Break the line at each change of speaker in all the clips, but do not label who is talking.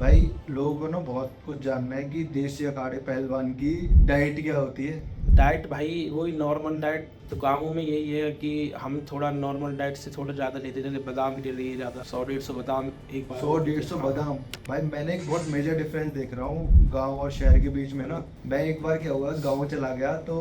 भाई लोगों को ना बहुत कुछ जानना है कि देसी अखाड़े पहलवान की डाइट क्या होती है।
डाइट भाई वही नॉर्मल डाइट। तो गाँवों में यही है कि हम थोड़ा नॉर्मल डाइट से थोड़ा ज़्यादा लेते हैं, जैसे बादाम ले लिए ज़्यादा 100-150 बादाम एक बार
सौ
में
डेढ़
लेते
सौ
हैं। हाँ।
बादाम। भाई मैंने एक बहुत मेजर डिफरेंस देख रहा हूँ गांव और शहर के बीच में ना। मैं एक बार क्या हुआ, गांव चला गया तो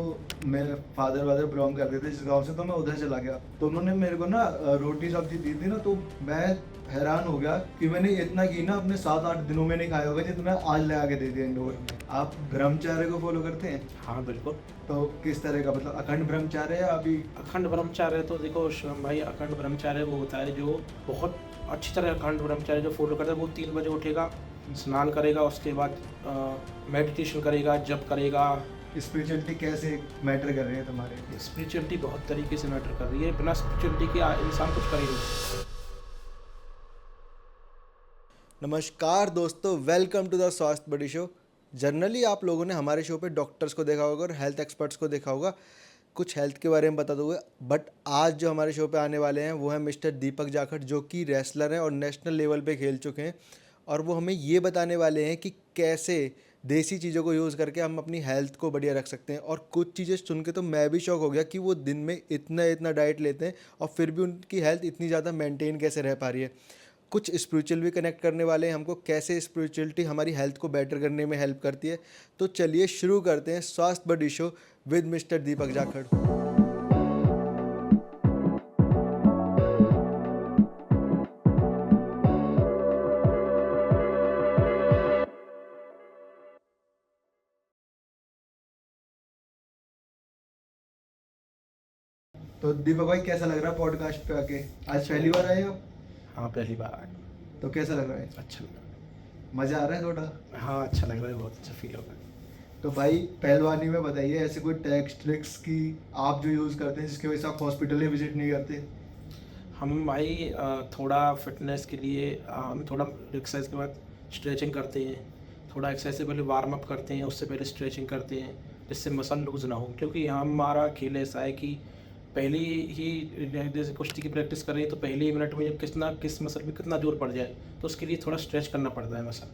मेरे फादर वादर बिलोंग करते थे जिस गांव से, तो मैं उधर चला गया तो उन्होंने मेरे को ना रोटी सब्जी दी थी ना, तो मैं हैरान हो गया कि मैंने इतना घी ना अपने 7-8 दिनों में नहीं खाया होगा जितना आज लगा के दे दिया इंडोर में। आप ब्रह्मचर्य को फॉलो करते हैं?
हाँ बिल्कुल।
तो किस तरह का, मतलब अखंड ब्रह्मचार्य या अभी?
अखंड ब्रह्मचार्य तो देखो शिवम भाई, अखंड ब्रह्मचार्य वो होता है जो बहुत अच्छी तरह अखंड ब्रह्मचार्य जो फॉलो करता है। वो 3 बजे उठेगा, स्नान करेगा, उसके बाद मेडिटेशन करेगा, जप करेगा।
स्पिरिचुअलिटी कैसे मैटर कर रही है तुम्हारे लिए?
स्पिरिचुअलिटी बहुत तरीके से मैटर कर रही है, बिना स्पिरिचुअलिटी के इंसान कुछ कर ही नहीं।
नमस्कार दोस्तों, वेलकम टू द स्वास्थ्य बडी शो। जनरली आप लोगों ने हमारे शो पे डॉक्टर्स को देखा होगा और हेल्थ एक्सपर्ट्स को देखा होगा, कुछ हेल्थ के बारे में बता दोगे। बट आज जो हमारे शो पे आने वाले हैं वो है मिस्टर दीपक जाखड़, जो कि रेसलर हैं और नेशनल लेवल पे खेल चुके हैं। और वो हमें ये बताने वाले हैं कि कैसे देसी चीज़ों को यूज़ करके हम अपनी हेल्थ को बढ़िया रख सकते हैं। और कुछ चीज़ें सुन के तो मैं भी शौक हो गया कि वो दिन में इतना इतना डाइट लेते हैं और फिर भी उनकी हेल्थ इतनी ज़्यादा मेंटेन कैसे रह पा रही है। कुछ स्पिरिचुअल भी कनेक्ट करने वाले हैं हमको, कैसे स्पिरिचुअलिटी हमारी हेल्थ को बेटर करने में हेल्प करती है। तो चलिए शुरू करते हैं स्वास्थ्य बडी शो विद मिस्टर दीपक जाखड़। तो दीपक भाई, कैसा लग रहा है पॉडकास्ट पे आके? आज
अच्छा
पहली
लग
बार
रहा
आए
है।
हो?
हाँ पहली बार आया।
तो कैसा लग रहा है?
अच्छा लग रहा
मज़ा आ रहा है थोड़ा?
है। हाँ अच्छा लग रहा है, बहुत अच्छा फील हो रहा है।
तो भाई पहलवानी में बताइए ऐसे कोई टैक्स ट्रिक्स की आप जो यूज़ करते हैं जिसकी वजह से आप हॉस्पिटल ही विजिट नहीं करते?
हम भाई थोड़ा फिटनेस के लिए हम थोड़ा एक्सरसाइज के बाद स्ट्रेचिंग करते हैं। थोड़ा एक्सरसाइज से पहले वार्म अप करते हैं, उससे पहले स्ट्रेचिंग करते हैं, जिससे मसल लूज ना हो। क्योंकि हमारा खेल ऐसा है कि पहली ही जैसे कुश्ती की प्रैक्टिस कर रहे हैं तो पहले ही मिनट में जब किस मसल में कितना जोर पड़ जाए तो उसके लिए थोड़ा स्ट्रेच करना पड़ता है मसल।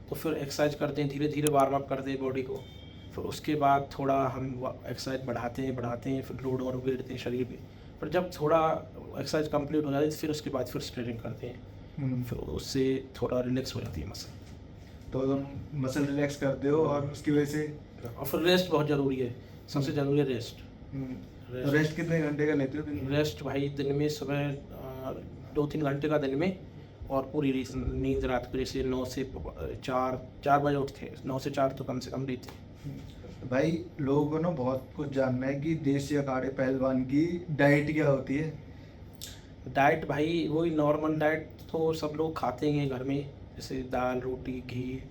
तो फिर एक्सरसाइज करते हैं, धीरे धीरे वार्म अप करते हैं बॉडी को। फिर उसके बाद थोड़ा हम एक्सरसाइज बढ़ाते हैं, फिर लोड और गिरते हैं शरीर पे। पर जब थोड़ा एक्सरसाइज कंप्लीट हो जाती है फिर उसके बाद फिर स्ट्रेचिंग करते हैं। फिर उससे थोड़ा रिलैक्स हो जाती है मसल।
तो तुम मसल रिलैक्स करते हो और उसकी वजह से?
और फिर रेस्ट बहुत ज़रूरी है, सबसे ज़रूरी है रेस्ट।
तो रेस्ट कितने घंटे का लेते हो दिन में?
रेस्ट भाई दिन में सुबह 2-3 घंटे का दिन में, और पूरी नींद रात को जैसे 9 से 4 बजे उठते हैं, 9 से 4 तो कम से कम लेते हैं।
भाई लोगों को ना बहुत कुछ जानना है कि देसी अखाड़े पहलवान की डाइट क्या होती है।
डाइट भाई वही नॉर्मल डाइट तो सब लोग खाते हैं घर में, जैसे दाल रोटी घी।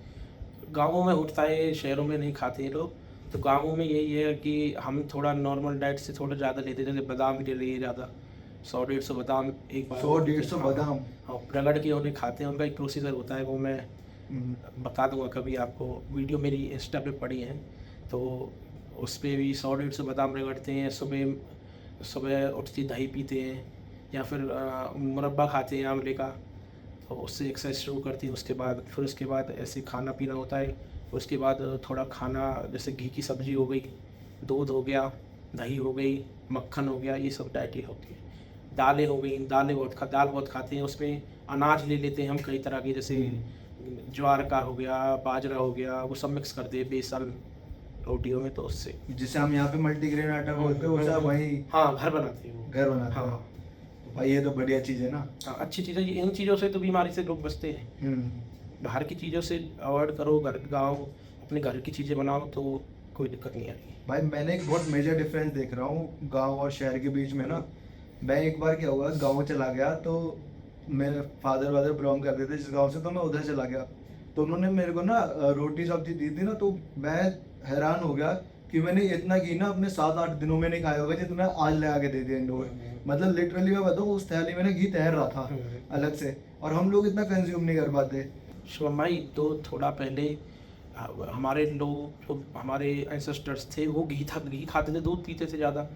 गाँवों में उठता है, शहरों में नहीं खाते हैं लोग। तो गाँवों में यही है कि हम थोड़ा नॉर्मल डाइट से थोड़ा ज़्यादा लेते हैं, जैसे बादाम ले लिए ज़्यादा 100-150 बादाम एक बार
सौ
में
डेढ़
लेते
सौ
हैं। हाँ
बादाम?
हाँ, रगड़ के उन्हें खाते हैं, उनका एक प्रोसीजर होता है, वो मैं बता दूंगा कभी आपको। वीडियो मेरी इंस्टा पे पड़ी है तो उस पर भी 100-150 बादाम रगड़ते हैं। सुबह सुबह उठती दही पीते हैं, या फिर मुरब्बा खाते हैं आंवले का। तो उससे एक्सरसाइज शुरू करती है। उसके बाद ऐसे खाना पीना होता है। उसके बाद थोड़ा खाना, जैसे घी की सब्ज़ी हो गई, दूध हो गया, दही हो गई, मक्खन हो गया, ये सब डाइटें होती है। दालें हो गई, दाल बहुत खाते हैं। उसमें अनाज ले लेते हैं हम कई तरह के, जैसे ज्वार का हो गया, बाजरा हो गया, वो सब मिक्स करते हैं बेसन रोटियों में, तो उससे
जिसे हम यहाँ पे मल्टीग्रेन आटा बोलते हैं, वो सब वही
हाँ घर बनाते हैं वो।
घर बनाते
हाँ
हैं। तो भाई ये तो बढ़िया चीज़ है ना।
हाँ, अच्छी चीज़ है। इन चीज़ों से तो बीमारी से लोग बचते हैं। बाहर की चीज़ों से अवॉइड करो, अपने घर की चीज़ें बनाओ तो कोई दिक्कत नहीं आएगी।
भाई मैंने एक बहुत मेजर डिफरेंस देख रहा हूँ गांव और शहर के बीच में ना। मैं एक बार क्या हुआ, गांव चला गया तो मेरे फादर वादर बिलोंग करते थे जिस गांव से, तो मैं उधर चला गया तो उन्होंने मेरे को ना रोटी सब्जी दी थी ना, तो मैं हैरान हो गया कि मैंने इतना घी ना अपने 7-8 दिनों में नहीं खाया होगा जितना आज लगा के दे दिया इंडोर। मतलब लिटरली मैं बताऊँ, उस थैली में ना घी तैर रहा था अलग से, और हम लोग इतना कंज्यूम नहीं कर पाते।
शिवम भाई तो थोड़ा पहले हमारे लोग जो हमारे एंसेस्टर्स थे वो घी खाते थे, दूध पीते थे ज़्यादा।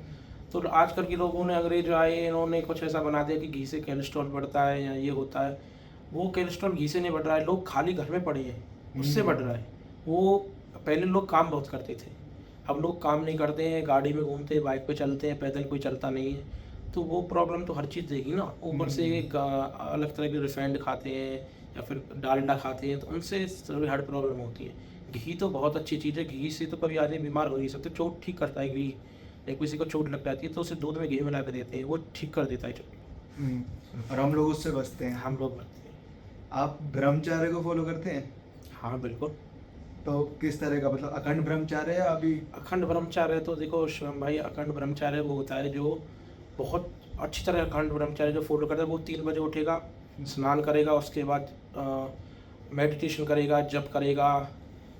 तो आजकल के लोगों ने, अंग्रेज आए, इन्होंने कुछ ऐसा बना दिया कि घी से कोलेस्ट्रॉल बढ़ता है या ये होता है। वो कोलेस्ट्रॉल घी से नहीं बढ़ रहा है, लोग खाली घर में पड़े हैं उससे बढ़ रहा है। वो पहले लोग काम बहुत करते थे, अब लोग काम नहीं करते हैं, गाड़ी में घूमते हैं, बाइक पे चलते हैं, पैदल कोई चलता नहीं है, तो वो प्रॉब्लम तो हर चीज़ देगी ना। ऊपर से अलग तरह के रिफाइंड खाते हैं या फिर डालडा खाते हैं, तो उनसे सभी हार्ट प्रॉब्लम होती है। घी तो बहुत अच्छी चीज़ है, घी से तो कभी आदमी बीमार हो नहीं सकते। चोट ठीक करता है घी, या किसी को चोट लग जाती है तो उसे दूध में घी मिला के देते हैं, वो ठीक कर देता है चोट।
और हम लोग उससे बचते हैं।
हम लोग करते हैं।
आप ब्रह्मचार्य को फॉलो करते हैं?
हाँ बिल्कुल।
तो किस तरह का, मतलब अखंड ब्रह्मचार्य या अभी?
अखंड ब्रह्मचार्य तो देखो शिवम भाई, अखंड ब्रह्मचार्य वो होता है जो बहुत अच्छी तरह अखंड ब्रह्मचार्य जो फॉलो करता है, वो 3 बजे उठेगा, स्नान करेगा, उसके बाद मेडिटेशन करेगा, जप करेगा,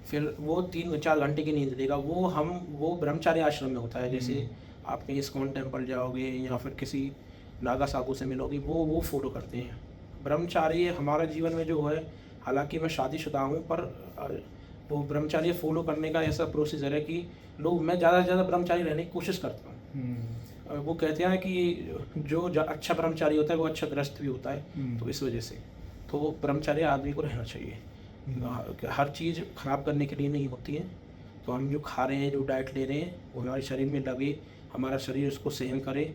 फिर वो 3-4 घंटे की नींद लेगा। वो ब्रह्मचार्य आश्रम में होता है। जैसे आप कहीं इस्कॉन टेम्पल जाओगे या फिर किसी नागा साधु से मिलोगे, वो फॉलो करते हैं। ब्रह्मचार्य हमारा जीवन में जो है, हालांकि मैं शादीशुदा हूँ, पर वो ब्रह्मचार्य फॉलो करने का ऐसा प्रोसीजर है कि मैं ज़्यादा से ज़्यादा ब्रह्मचारी रहने की कोशिश करता हूँ। वो कहते हैं कि अच्छा ब्रह्मचारी होता है वो अच्छा गृहस्थ भी होता है, तो इस वजह से तो ब्रह्मचार्य आदमी को रहना चाहिए। हर चीज़ खराब करने के लिए नहीं होती है, तो हम जो खा रहे हैं, जो डाइट ले रहे हैं, वो हमारे शरीर में लगे, हमारा शरीर उसको सहन करे,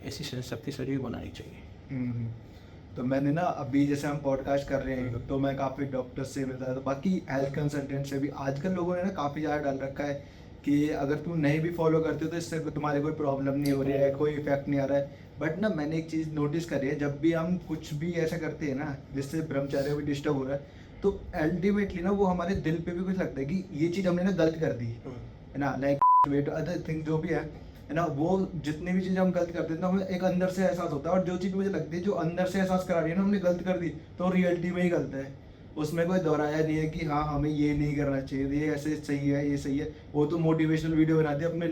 ऐसी सहन शक्ति शरीर बनानी चाहिए।
तो मैंने ना अभी जैसे हम पॉडकास्ट कर रहे हैं तो मैं काफ़ी डॉक्टर से मिलता है, तो बाकी हेल्थ कंसल्टेंट से भी आजकल लोगों ने ना काफ़ी ज़्यादा डाल रखा है कि अगर तुम नहीं भी फॉलो करते हो तो इससे तुम्हारे कोई प्रॉब्लम नहीं हो रही है, कोई इफेक्ट नहीं आ रहा है। बट ना मैंने एक चीज़ नोटिस करी है, जब भी हम कुछ भी ऐसा करते हैं ना जिससे ब्रह्मचर्य भी डिस्टर्ब हो रहा है, तो अल्टीमेटली ना वो हमारे दिल पे भी कुछ लगता है कि ये चीज़ हमने ना गलत कर दी है ना, लाइक वेट अदर थिंग जो भी है ना, वो जितनी भी चीज़ हम गलत करते हैं ना, हमें एक अंदर से एहसास होता है। और जो चीज़ मुझे लगती है जो अंदर से एहसास करा रही है ना हमने गलत कर दी, तो रियलिटी में ही गलत है, उसमें कोई दोहराया नहीं है कि हाँ हमें ये नहीं करना चाहिए, ये ऐसे सही है, ये सही है। वो तो मोटिवेशनल वीडियो बनाते हैं अपने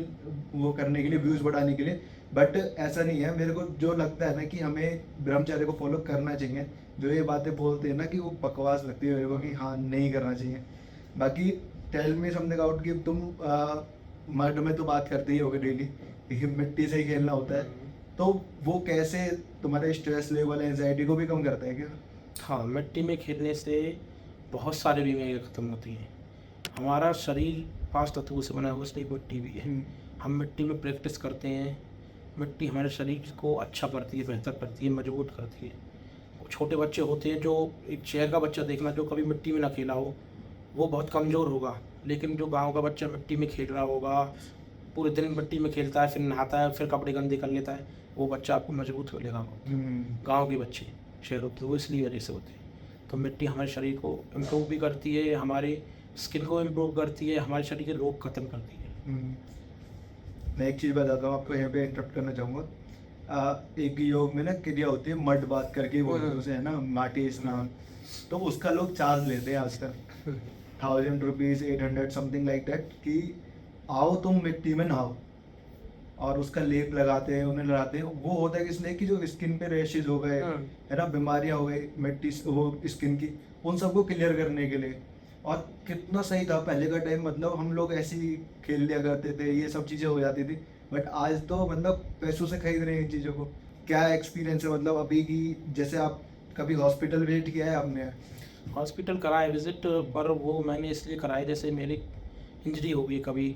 वो करने के लिए, व्यूज़ बढ़ाने के लिए, बट ऐसा नहीं है। मेरे को जो लगता है ना कि हमें ब्रह्मचर्य को फॉलो करना चाहिए, जो ये बातें बोलते हैं ना कि वो बकवास लगती है मेरे को कि हाँ नहीं करना चाहिए। बाकी टेल मी समथिंग आउट कि तुम मर्ड में तो बात करते ही होगे डेली, मिट्टी से ही खेलना होता है, तो वो कैसे तुम्हारे स्ट्रेस लेवल, एंजाइटी को भी कम करता है क्या?
हाँ, मिट्टी में खेलने से बहुत सारी बीमारियाँ ख़त्म होती हैं। हमारा शरीर 5 तत्वों से बना हुआ, इसलिए मिट्टी भी है। हम मिट्टी में प्रैक्टिस करते हैं, मिट्टी हमारे शरीर को अच्छा करती है, बेहतर करती है, मजबूत करती है। छोटे बच्चे होते हैं, जो एक शहर का बच्चा देखना जो कभी मिट्टी में ना खेला हो, वो बहुत कमज़ोर होगा। लेकिन जो गांव का बच्चा मिट्टी में खेल रहा होगा, पूरे दिन मिट्टी में खेलता है, फिर नहाता है, फिर कपड़े गंदे कर लेता है, वो बच्चा आपको मजबूत मिलेगा। गांव के बच्चे शहरों के वो इसलिए वजह से होते हैं। तो मिट्टी हमारे शरीर को इम्प्रूव भी करती है, हमारे स्किन को इम्प्रूव करती है, हमारे शरीर के रोग खत्म करती है।
मैं एक चीज़ बताता हूँ आपको, यहाँ पे इंटरप्ट करना चाहूँगा। एक योग में ना क्रिया होती है मड बात करके बोलते हैं उसे, है ना, माटी स्नान। तो उसका लोग चार्ज लेते हैं आजकल 1000 रुपीज़, 800 समथिंग लाइक दैट, कि आओ तुम मिट्टी में नहाओ, और उसका लेप लगाते हैं, उन्हें लगाते हैं। वो होता है इसलिए कि जो स्किन पे रैशेज हो गए, है ना, बीमारियां हो गई मिट्टी वो स्किन की, उन सबको क्लियर करने के लिए। और कितना सही था पहले का टाइम, मतलब हम लोग ऐसे ही खेल लिया करते थे, ये सब चीज़ें हो जाती थी। बट आज तो मतलब पैसों से खरीद रहे हैं इन चीज़ों को। क्या एक्सपीरियंस है मतलब अभी की, जैसे आप कभी हॉस्पिटल विजिट किया है आपने?
हॉस्पिटल कराया विजिट, पर वो मैंने इसलिए कराया जैसे मेरी इंजरी हो गई कभी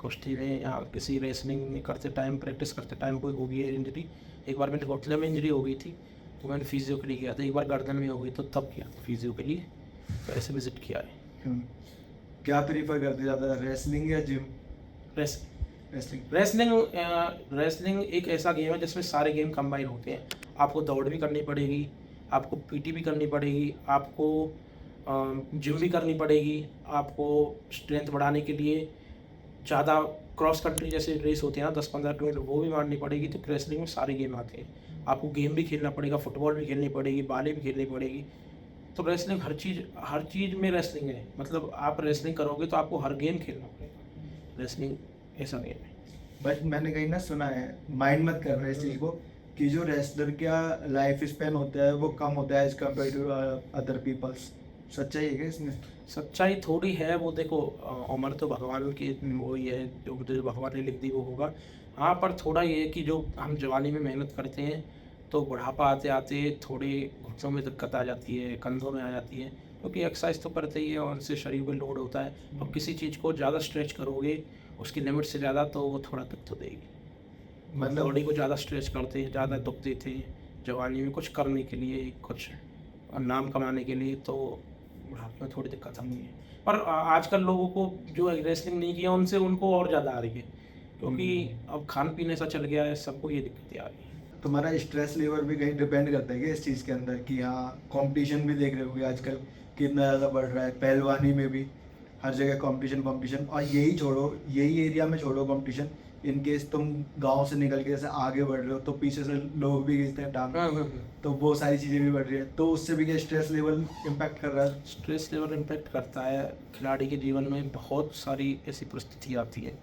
कुश्ती में या किसी रेसलिंग करते टाइम, प्रैक्टिस करते टाइम कोई हो गई है इंजरी। एक बार मेरे घुटने में इंजरी हो गई थी, तो मैंने फिजियो के लिए किया था। एक बार गर्दन में हो गई तो तब किया फिजियो के लिए, तो ऐसे विजिट किया है।
क्या प्रीफर करते ज़्यादा, रेसलिंग या जिम?
रेसलिंग एक ऐसा गेम है जिसमें सारे गेम कंबाइन होते हैं। आपको दौड़ भी करनी पड़ेगी, आपको पीटी भी करनी पड़ेगी, आपको जिम भी करनी पड़ेगी, आपको स्ट्रेंथ बढ़ाने के लिए ज़्यादा क्रॉस कंट्री जैसे रेस होते हैं ना 10-15 किलोमीटर, वो भी मारनी पड़ेगी। तो रेसलिंग में सारे गेम आते हैं। आपको गेम भी खेलना पड़ेगा, फुटबॉल भी खेलनी पड़ेगी, बालें भी खेलनी पड़ेगी। तो रेसलिंग हर चीज़ में रेसलिंग है। मतलब आप रेसलिंग करोगे तो आपको हर गेम खेलना पड़ेगा। रेसलिंग ऐसा गेम है।
बट मैंने कहीं ना सुना है, माइंड मत कर रहे इस चीज़ को, कि जो रेसलर का लाइफ स्पेन होता है वो कम होता है as compare to other peoples. सच्चाई है क्या इसमें?
सच्चाई थोड़ी है। वो देखो उम्र तो भगवान की वो ही है, जो भगवान ने लिख दी वो होगा। हाँ, पर थोड़ा ये है कि जो हम जवानी में मेहनत करते हैं तो बुढ़ापा आते आते थोड़ी घुटनों में दिक्कत आ जाती है, कंधों में आ जाती है, क्योंकि एक्सरसाइज तो करते ही है और उनसे शरीर पे लोड होता है। और किसी चीज़ को ज़्यादा स्ट्रेच करोगे उसकी लिमिट से ज़्यादा तो वो थोड़ा दिक्कत तो देगी।
मतलब
बॉडी को ज़्यादा स्ट्रेच करते हैं, ज़्यादा दुख देते हैं जवानी में कुछ करने के लिए, कुछ नाम कमाने के लिए, तो बुढ़ापे में थोड़ी दिक्कत आती है। पर आजकल लोगों को जो रेसलिंग नहीं किया उनसे उनको और ज़्यादा आ रही है, क्योंकि अब खान पीन ऐसा चल गया है, सबको ये दिक्कतें आ रही हैं।
तुम्हारा स्ट्रेस लेवल भी कहीं डिपेंड करता है क्या इस चीज़ के अंदर कि हाँ कंपटीशन भी देख रहे होगे आजकल कितना ज़्यादा बढ़ रहा है, पहलवानी में भी हर जगह कंपटीशन कंपटीशन। और यही छोड़ो, यही एरिया में छोड़ो कंपटीशन, इन केस तुम गांव से निकल के जैसे आगे बढ़ रहे हो तो पीछे से लोग भी खींचते हैं टांग, तो वो सारी चीज़ें भी बढ़ रही है, तो उससे भी क्या स्ट्रेस लेवल इम्पैक्ट कर रहा है?
स्ट्रेस लेवल इम्पेक्ट करता है। खिलाड़ी के जीवन में बहुत सारी ऐसी परिस्थिति आती है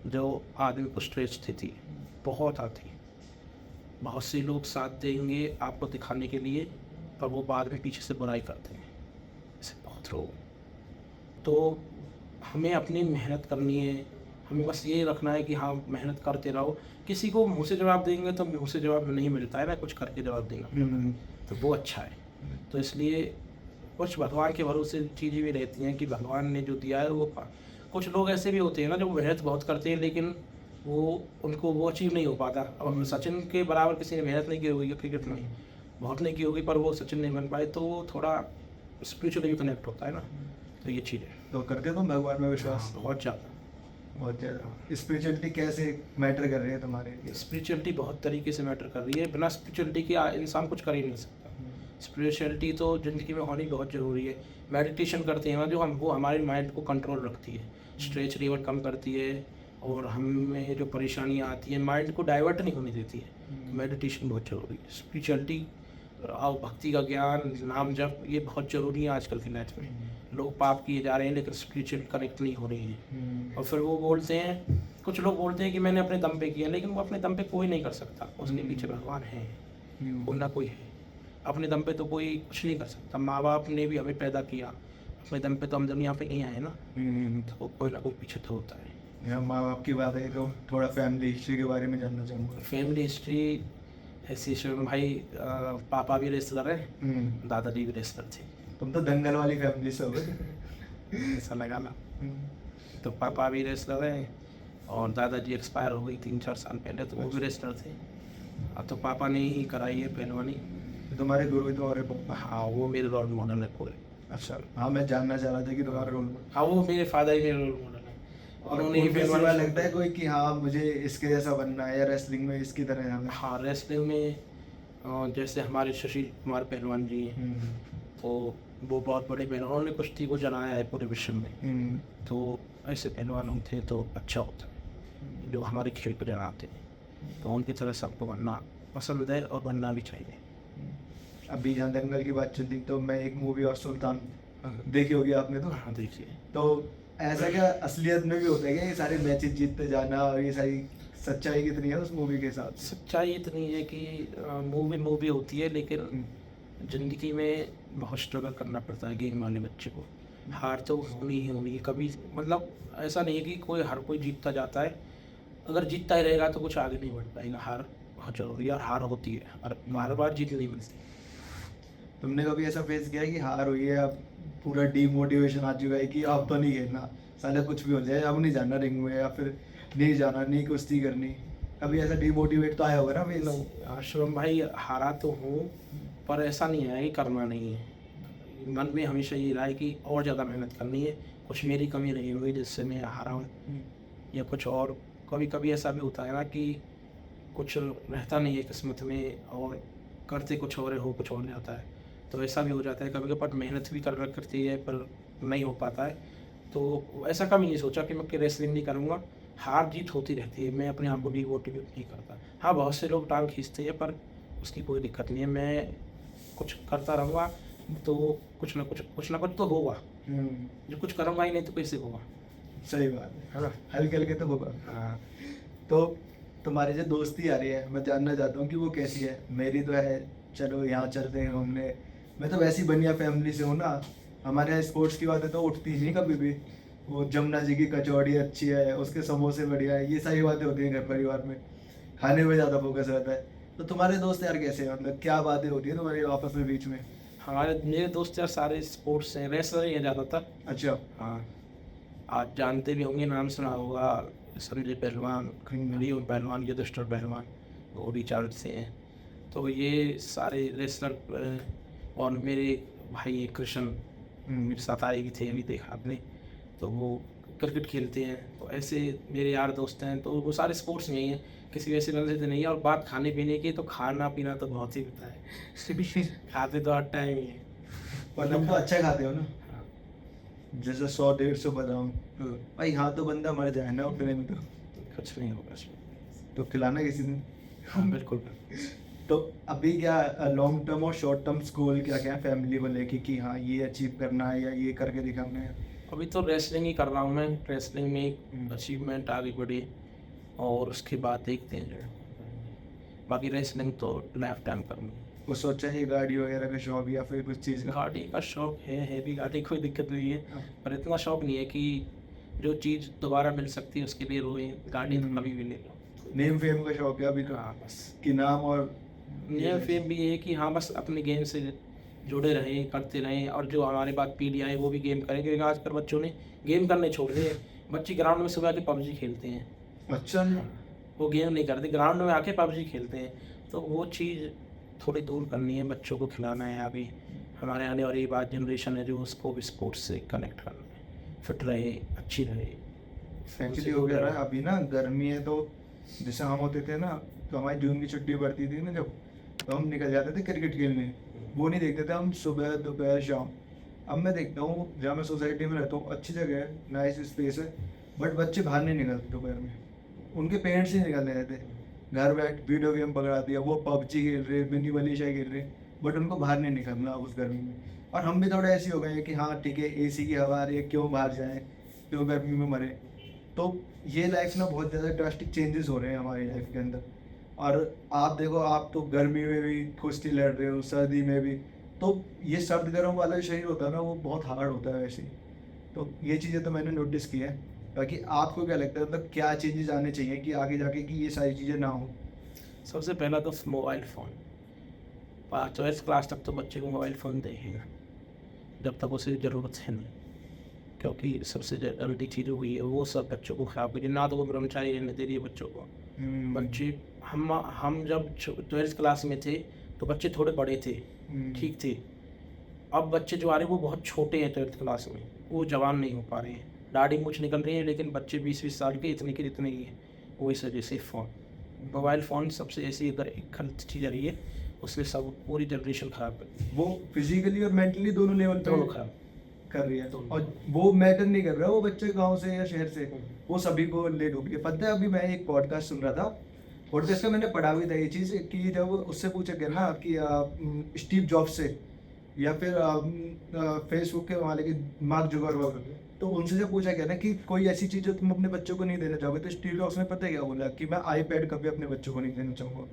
जो आदमी को स्ट्रेस देती है, बहुत आती है। बहुत से लोग साथ देंगे आपको दिखाने के लिए, पर वो बाद में पीछे से बुराई करते हैं, ऐसे बहुत लोग। तो हमें अपनी मेहनत करनी है, हमें बस ये रखना है कि हाँ मेहनत करते रहो। किसी को मुँह से जवाब देंगे तो मुँह से जवाब नहीं मिलता है ना, कुछ करके जवाब देना, तो वो अच्छा है। तो इसलिए कुछ भगवान के भरोसे चीज़ें भी रहती हैं कि भगवान ने जो दिया है वो कुछ लोग ऐसे भी होते हैं ना जो मेहनत बहुत करते हैं लेकिन वो उनको वो अचीव नहीं हो पाता। और सचिन के बराबर किसी ने मेहनत नहीं की होगी क्रिकेट में, बहुत नहीं की होगी, पर वो सचिन नहीं बन पाए, तो वो थोड़ा स्पिरिचुअली भी कनेक्ट होता है ना, तो ये चीज़ है।
तो करते हो भगवान में विश्वास?
बहुत ज़्यादा।
बहुत ज़्यादा। स्पिरिचुअलिटी कैसे मैटर कर रही है तुम्हारे लिए?
स्पिरिचुअलिटी बहुत तरीके से मैटर कर रही है, बिना स्पिरिचुअलिटी के इंसान कुछ कर ही नहीं सकता। स्पिरिचुअलिटी तो ज़िंदगी में होनी बहुत ज़रूरी है। मेडिटेशन करते हैं ना जो हम, वो हमारे माइंड को कंट्रोल रखती है, स्ट्रेस लेवल कम करती है, और हमें जो परेशानियाँ आती हैं माइंड को डाइवर्ट नहीं होने देती है। मेडिटेशन बहुत ज़रूरी है। स्पिरिचुअलिटी और भक्ति का ज्ञान, नाम जप, ये बहुत ज़रूरी है आजकल की लाइफ में। लोग पाप किए जा रहे हैं लेकिन स्पिरिचुअल कनेक्ट नहीं हो रहे हैं। और फिर वो बोलते हैं, कुछ लोग बोलते हैं कि मैंने अपने दम पे किया, लेकिन वो अपने दम पे कोई नहीं कर सकता, उसके पीछे भगवान है, कोई ना कोई है। अपने दम पे तो कोई कुछ नहीं कर सकता। माँ बाप ने भी हमें पैदा किया, अपने दम पे तो हम दुनिया पे नहीं आए ना, तो कोई ना कोई पीछे तो होता है।
यहाँ माँ बाप की बात है तो थोड़ा फैमिली हिस्ट्री के बारे में जानना चाहूँगा।
फैमिली हिस्ट्री ऐसी शिवम भाई, पापा भी रेसलर है, दादाजी भी रेसलर थे।
तुम तो दंगल वाली फैमिली से हो गए।
ऐसा लगा ना। तो पापा भी रेसलर है और दादाजी एक्सपायर हो गई 3-4 साल पहले, तो वो भी रेसलर थे। अब तो पापा ने ही कराई है पहलवानी।
तुम्हारे गुरु तो और पापा?
हाँ, वो मेरे रोल मॉडल है पूरे।
अच्छा, हाँ मैं जानना चाह रहा था कि तुम्हारा रोल।
हाँ, वो मेरे फादर ही मेरे रोल मॉडल है।
और
उन्होंने ही
उनके
पहलवानी
सिवा
शुरू
लगता है
करी।
कोई कि हाँ मुझे इसके जैसा बनना है या रेसलिंग में इसकी तरह जाना है?
हाँ, रेसलिंग में जैसे हमारे सुशील कुमार पहलवान जी हैं, तो वो बहुत बड़े पहलवान, उन्होंने कुश्ती को जनाया है पूरे विश्व में। तो ऐसे पहलवान होते तो अच्छा होता है जो हमारे खेल को जनाते हैं, तो उनकी तरह सबको बनना पसंद है और बनना भी चाहिए।
अभी जहाँ दंगल की बात चलती तो मैं एक मूवी और सुल्तान देखी होगी आपने तो?
हाँ, देखिए।
तो ऐसा क्या असलियत में भी होता है क्या ये सारे मैचेस जीतते जाना, और ये सारी सच्चाई कितनी है उस मूवी के साथ?
सच्चाई इतनी है कि मूवी होती है लेकिन ज़िंदगी में बहुत स्ट्रगल करना पड़ता है गेम वाले बच्चे को। हार तो होनी ही होनी है कभी, मतलब ऐसा नहीं है कि हर कोई जीतता जाता है। अगर जीतता ही रहेगा तो कुछ आगे नहीं बढ़ पाएगा। हार बहुत जरूरी है और हार होती है, और बार बार जीत नहीं मिलती।
तुमने कभी ऐसा फेस किया कि हार हुई है, अब पूरा डीमोटिवेशन आ चुका है कि अब तो नहीं खेलना, साला कुछ भी हो जाए अब नहीं जाना रिंग में, या फिर नहीं जाना, नहीं कुश्ती करनी, कभी ऐसा डीमोटिवेट तो आया होगा ना फेस?
शिवम भाई, हारा तो हूँ, पर ऐसा नहीं है कि करना नहीं है। मन में हमेशा ये रहा है कि और ज़्यादा मेहनत करनी है, कुछ मेरी कमी नहीं हुई जिससे मैं हारा हूँ, या कुछ और। कभी कभी ऐसा भी होता है ना कि कुछ रहता नहीं है किस्मत में, और करते कुछ और हो कुछ और जाता है, तो ऐसा भी हो जाता है कभी कभी। मेहनत भी करती है पर नहीं हो पाता है, तो ऐसा कभी नहीं सोचा कि मैं रेसलिंग नहीं करूँगा। हार जीत होती रहती है, मैं अपने आप को डिमोटिवेट नहीं करता। हाँ, बहुत से लोग टांग खींचते हैं पर उसकी कोई दिक्कत नहीं है, मैं कुछ करता रहूँगा तो कुछ ना कुछ तो होगा। जो कुछ करूँगा ही नहीं तो कैसे होगा?
सही बात
है ना?
हल्के हल्के तो होगा।
हाँ।
तो तुम्हारी जो दोस्ती आ रही है, मैं जानना चाहता हूँ कि वो कैसी है? मेरी तो है, चलो यहाँ चलते हैं घूमने, मैं तो वैसी बढ़िया फैमिली से हूँ ना, हमारे यहाँ स्पोर्ट्स की बातें तो उठती ही नहीं कभी भी। वो जमुना जी की कचौड़ी अच्छी है, उसके समोसे बढ़िया है, ये सारी बातें होती हैं घर परिवार में, खाने में ज़्यादा फोकस रहता है। तो तुम्हारे दोस्त यार कैसे हैं, मतलब क्या बातें होती है तुम्हारे आपस में बीच में?
हमारे मेरे दोस्त यार सारे स्पोर्ट्स हैं, रेसलर ही है ज़्यादातर।
अच्छा।
हाँ, आप जानते भी होंगे, नाम सुना होगा, संजय पहलवान, हरिओम पहलवान, युधिष्ठिर पहलवान, वो भी चार्ज से हैं। तो ये सारे रेसलर और मेरे भाई एक कृष्ण मेरे साथ आए भी थे, अभी देखा आपने, तो वो क्रिकेट खेलते हैं। तो ऐसे मेरे यार दोस्त हैं, तो वो सारे स्पोर्ट्स में ही हैं, किसी वैसे बंदे से नहीं है। और बात खाने पीने की, तो खाना पीना तो बहुत ही होता है खाते तो हर टाइम ही है।
और तुम तो अच्छा खाते हो ना,
हाँ।
जैसे 100-150 बताऊँ भाई, हाँ तो बंदा मर जाए ना उतने में तो
कुछ नहीं होगा इसमें।
तो खिलाना किसी दिन।
हाँ बिल्कुल।
तो अभी क्या लॉन्ग टर्म और शॉर्ट टर्म गोल क्या क्या है फैमिली को लेके, कि हाँ ये अचीव करना है या ये करके दिखाना है?
अभी तो रेसलिंग ही कर रहा हूँ मैं, रेसलिंग में एक अचीवमेंट आगे बढ़ी और उसके बाद देखते हैं जो, बाकी रेसलिंग तो लाइफ टाइम करूँगा।
कुछ सोचा है गाड़ी वगैरह का शौक या फिर कुछ चीज़ का?
गाड़ी का शौक है भी, गाड़ी कोई दिक्कत नहीं है,
हाँ।
पर इतना शौक नहीं है कि जो चीज़ दोबारा मिल सकती है उसके लिए रोए। गाड़ी तो कभी भी ले लो।
नेम फेम का शौक है अभी तो?
हाँ बस,
कि नाम और
ये फिर भी ये है कि हाँ बस अपने गेम से जुड़े रहें, करते रहें, और जो हमारे बाद पीढ़ी आए वो भी गेम करें, क्योंकि आजकल बच्चों ने गेम करने छोड़ दिए। बच्चे ग्राउंड में सुबह आके पबजी खेलते हैं।
अच्छा नहीं।
वो गेम नहीं करते, ग्राउंड में आके पबजी खेलते हैं। तो वो चीज़ थोड़ी दूर करनी है, बच्चों को खिलाना है। अभी हमारे आने वाली बाद जनरेशन है जो, उसको भी स्पोर्ट्स से कनेक्ट करना है, फिट रहे, अच्छी रहे।
एक्चुअली हो गया रहा अभी ना, गर्मी है तो जैसे हम होते थे ना, तो हमारी जून की छुट्टी पड़ती थी ना जब, तो हम निकल जाते थे क्रिकेट खेलने। वो नहीं देखते थे हम सुबह दोपहर शाम। अब मैं देखता हूँ जहाँ मैं सोसाइटी में रहता हूँ, अच्छी जगह है, नाइस स्पेस है, बट बच्चे बाहर नहीं निकलते दोपहर में। उनके पेरेंट्स ही निकलने देते, घर बैठ वीडियो गेम पकड़ा दिया, वो पबजी खेल रहे, मिनी मनीषा खेल रहे, बट उनको बाहर नहीं निकलना उस गर्मी में। और हम भी थोड़े ऐसे हो गए हैं कि हाँ ठीक है, एसी की हवा आ रही है, क्यों बाहर जाएं, क्यों गर्मी में मरे। तो ये लाइफ ना बहुत ज़्यादा ड्रास्टिक चेंजेस हो रहे हैं हमारी लाइफ के अंदर। और आप देखो, आप तो गर्मी में भी कुश्ती लड़ रहे हो, सर्दी में भी, तो ये सर्द गर्म वाला जो शरीर होता है ना, वो बहुत हार्ड होता है वैसे ही। तो ये चीज़ें तो मैंने नोटिस की है। बाकी आपको क्या लगता है, मतलब क्या चेंजेस आने चाहिए कि आगे जाके कि ये सारी चीज़ें ना हो?
सबसे पहला तो मोबाइल फ़ोन, 12th क्लास तक तो बच्चे को मोबाइल फ़ोन देखेगा जब तक उसे ज़रूरत है नहीं, क्योंकि सबसे जल्दी चीज़ हुई है वो सब बच्चों को ख़राब करिए। ना तो वो ब्रह्मचारी रहने दे रही है बच्चों को। बच्चे, हम जब 12th क्लास में थे तो बच्चे थोड़े बड़े थे, ठीक थे। अब बच्चे जो आ रहे हैं वो बहुत छोटे हैं 12th क्लास में, वो जवान नहीं हो पा रहे हैं, दाढ़ी मूंछ निकल रही है, लेकिन बच्चे 20-20 साल के इतने के इतने ही हैं। वो इस वजह से फ़ोन, मोबाइल फ़ोन सबसे ऐसी अगर एक गलत चीज़ रही है, उसने सब पूरी जनरेशन ख़राब कर दी,
वो फिजिकली और मेंटली दोनों लेवल पे
दोनों ख़राब।
कर रही है।
दोनों।
और वो मैटर नहीं कर रहा वो बच्चे गांव से या शहर से, वो सभी को ले डूब गया। पता है अभी मैं एक पॉडकास्ट सुन रहा था, पॉडकास्ट में मैंने पढ़ा भी था ये चीज़, कि जब उससे पूछा गया ना कि स्टीव जॉब्स से या फिर फेसबुक के वाले के मार्क जुकरबर्ग, तो उनसे जब पूछा गया ना कि कोई ऐसी चीज़ जो तुम अपने बच्चों को नहीं देना चाहोगे, तो स्टीव जॉब्स ने पता है क्या बोला, कि मैं आईपैड कभी अपने बच्चों को नहीं देना चाहूँगा,